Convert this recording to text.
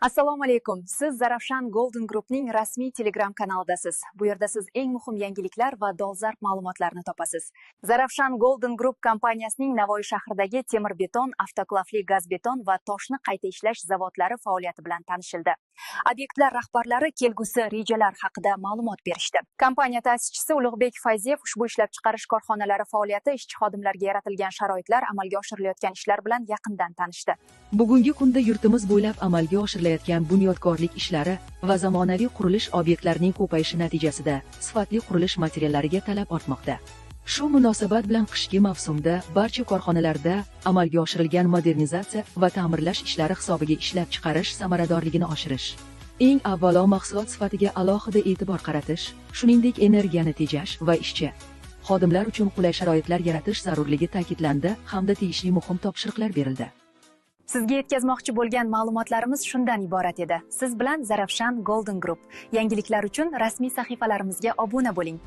Assalomu alaykum. Siz Zarafshan Golden Groupning rasmiy Telegram kanalidasiz. Bu yerda siz eng muhim yangiliklar va dolzarb ma'lumotlarni topasiz. Zarafshan Golden Group kompaniyasining Navoiy shahridagi temir beton, avtoklavli gaz beton va toshni qayta ishlash zavodlari faoliyati bilan tanishildi. Obyektlar rahbarlari kelgusi rejalar haqida ma'lumot berishdi. Kompaniya ta'sischisi Ulug'bek Fayziyev ushbu ishlab chiqarish korxonalari faoliyati, ishchi xodimlarga yaratilgan sharoitlar, amalga oshirilayotgan ishlar bilan yaqindan tanishdi. Bugungi kunda yurtimiz bo'ylab amalga oshirilayotgan bunyodkorlik ishlari va zamonaviy qurilish obyektlarining ko'payishi natijasida sifatli qurilish materiallariga talab ortmoqda. Shu munosabat bilan qishki mavsumda barcha korxonalarda amalga oshirilgan modernizatsiya va ta'mirlash ishlari hisobiga ishlab chiqarish samaradorligini oshirish, eng avvalo mahsulot sifatiga alohida e'tibor qaratish, shuningdek energiyani tejash va ishchi xodimlar uchun qulay sharoitlar yaratish zarurligi ta'kidlandi hamda tegishli muhim topshiriqlar berildi. Sizga yetkazmoqchi bo'lgan ma'lumotlarimiz shundan iborat edi. Siz bilan Zarafshan Golden Group. Yangiliklar uchun rasmiy sahifalarimizga obuna bo'ling.